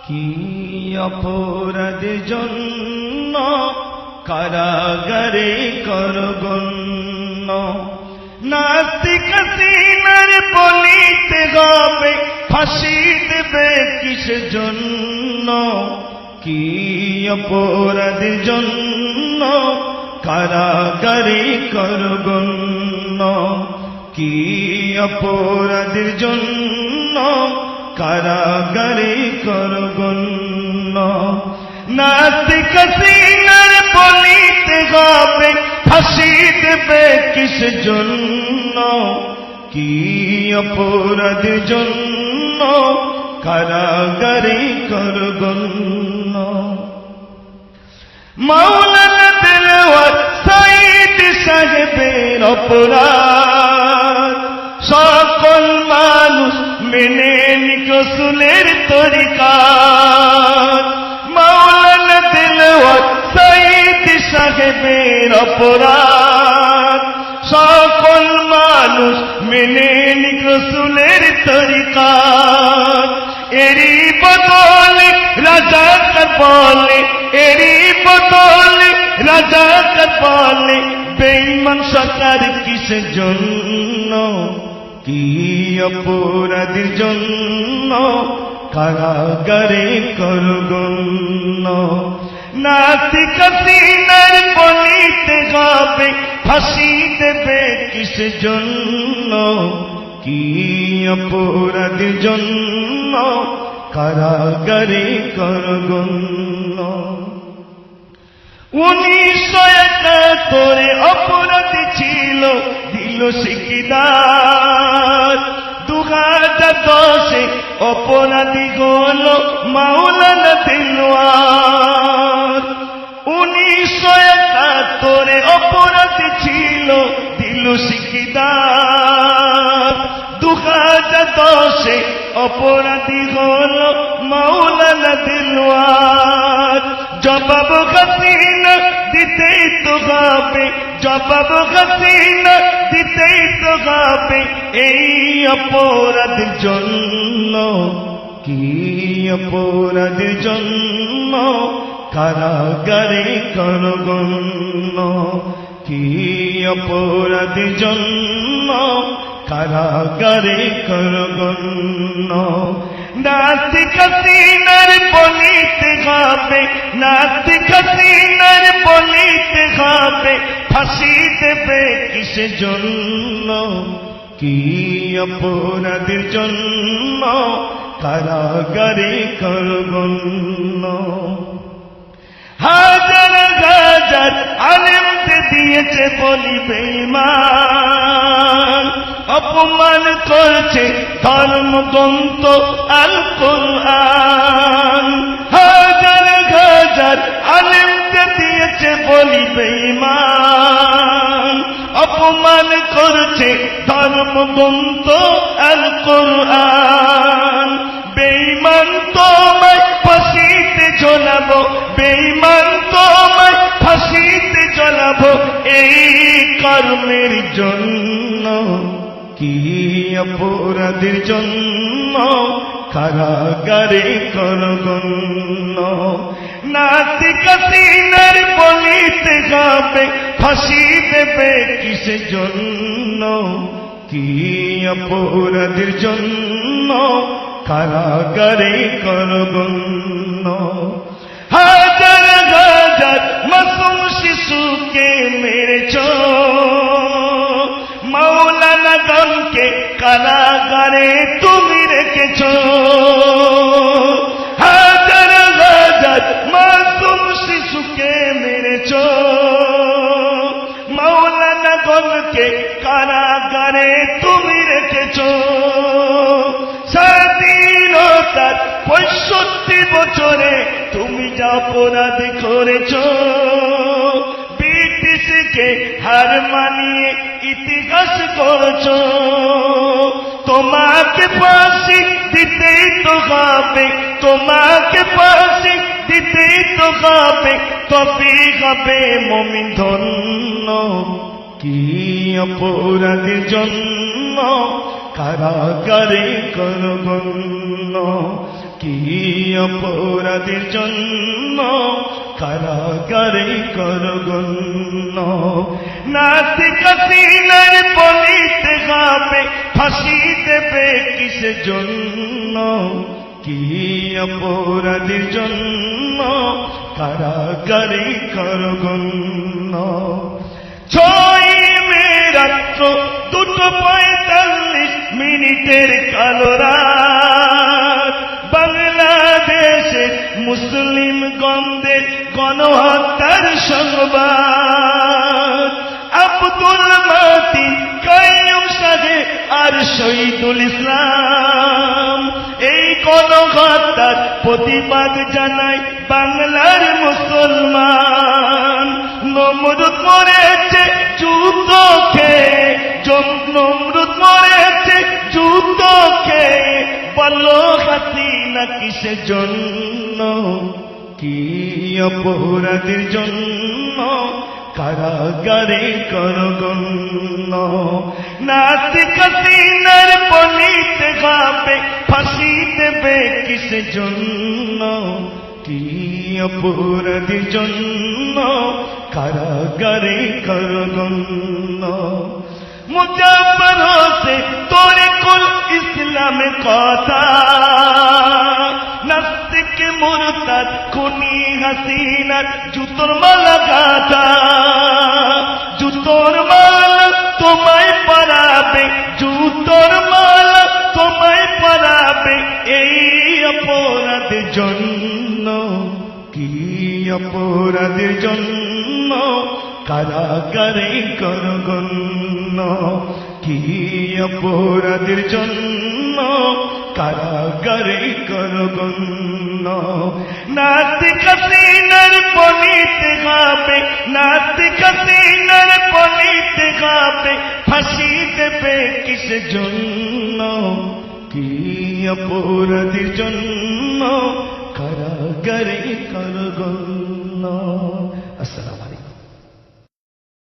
কি অপরাধের জন্য কারাগারে করগণ্য, নাস্তিক হাসিনার বলিতে হবে ফাঁসি দেবে কিসের জন্য, কি অপরাধের জন্য কারাগারে করগণ্য, কি অপরাধের জন্য কারাগারে করগণ্য, নাস্তিক হাসিনার বলিতে হবে ফাঁসি দেবে কিসের জন্য, কি অপরাধের জন্য কারাগারে করগণ্য। মাওলানা দেলওয়ার সাঈদ সাহেবের অপরাধ সকল মানুষ মেনে নিক রাসূলের তরিকাত। মাওলানা দেলওয়ার সাঈদ সাহেবের অপরাধ সকল মানুষ মেনে নিক রাসূলের তরিকাত। এরই বদলে রাজাকার বলে, এরই বদলে রাজাকার বলে বেঈমান সরকার কিসের জন্য, কি অপরাধের জন্য কারাগারে করগণ্য, নাস্তিক হাসিনার বলিতে হবে ফাঁসি দেবে কিসের জন্য, কি অপরাধের জন্য কারাগারে করগণ্য। 1971 অপরাধী ছিল দিল সিকিদার, 2010 অপরাধী হল মাওলানা দেলওয়ার। 1971 অপরাধী ছিল দিল সিকিদার, 2010 অপরাধী হল মাওলানা দেলওয়ার। জবাব হাসিনা দিতেই তো হবে, জবাব হাসিনা দিতেই তো হবে এই অপরাধের জন্য, কি অপরাধের জন্য কারাগারে করগণ্য, কি অপরাধের জন্য কারাগারে করগণ্য, নাস্তিক হাসিনার বলিতে হবে, নাস্তিক হাসিনার বলিতে হবে ফাঁসি দেবে কিসের জন্য, কি অপরাধের জন্য কারাগারে করগণ্য। হাজার হাজার আলেমকে দিয়েছে বলি বেঈমান, অপমান করছে ধর্মগ্রন্থ আল কুরআন। হাজার হাজার আলেমকে দিয়েছে বলি বেঈমান, অপমান করছে ধর্মগ্রন্থ আল কুরআন। বেঈমান তোমায় ফাঁসিতে ঝোলাবো, বেঈমান তোমায় ফাঁসিতে ঝোলাবো এই কর্মের জন্য, কি অপরাধের জন্য কারাগারে করগণ্য, নাস্তিক হাসিনার বলিতে হবে ফাঁসি দেবে কিসের জন্য, কি অপরাধের জন্য কারাগারে করগণ্য। হাজার হাজার মাসুম শিশুকে মেরেছ, মাওলানা গণকে কারাগারে তুমি রেখেছ। হাজার হাজার মাসুম শিশুকে মেরেছ, মাওলানা গণকে কারাগারে তুমি রেখেছ। স্বাধীনতার 65 বছরে তুমি যা অপরাধ করেছ, ব্রিটিশকে হার মানিয়ে ইতিহাস করছ। তোমাকে ফাঁসি দিতেই তো হবে, তোমাকে ফাঁসি দিতেই তো হবে, তবে হবে মুমিন ধন্য, কি অপরাধের জন্য কারাগারে করগণ্য, কি অপরাধের জন্য কারাগারে করগণ্য। নাস্তিক হাসিনার বলিতে হবে ফাঁসি দেবে কিসের জন্য, কি অপরাধের জন্য কারাগারে করগণ্য। 6 মে রাত্র 2:45 কালো রাত, বাংলাদেশের মুসলিম গণদের গণহত্যার সংবাদ। আব্দুল মাতিন, কাইয়ুম সাহেব আর শহীদুল ইসলাম, এই গণহত্যার প্রতিবাদ জানায় বাংলার মুসলমান। নমরুদ মরেছে যুদ্ধ খেয়ে, নমরুদ মরেছে যুদ্ধ খেয়ে, বলো হাসিনা কিসের জন্য, কি অপরাধের জন্য কারাগারে করগণ্য। নাস্তিক হাসিনার বলিতে হবে ফাঁসি দেবে কিসের জন্য, কি অপরাধের জন্য কারাগারে করগণ্য। মুজাফফর হোসেন তরিকুল ইসলামের কথা, নাস্তিক মুরতাদ খুনি হাসিনার জুতোর মালা গাথা। জুতোর মালা তোমায় পরাবে, জুতোর মালা তোমায় পরাবে, এই অপরাধের জন্য, কি অপরাধের জন্য কারাগারে করগণ্য, কি অপরাধের জন্য কারাগারে করগণ্য। নাস্তিক হাসিনার বলিতে হবে, নাস্তিক হাসিনার বলিতে হবে ফাঁসি দেবে কিসের জন্য, কি অপরাধের জন্য কারাগারে করগণ্য।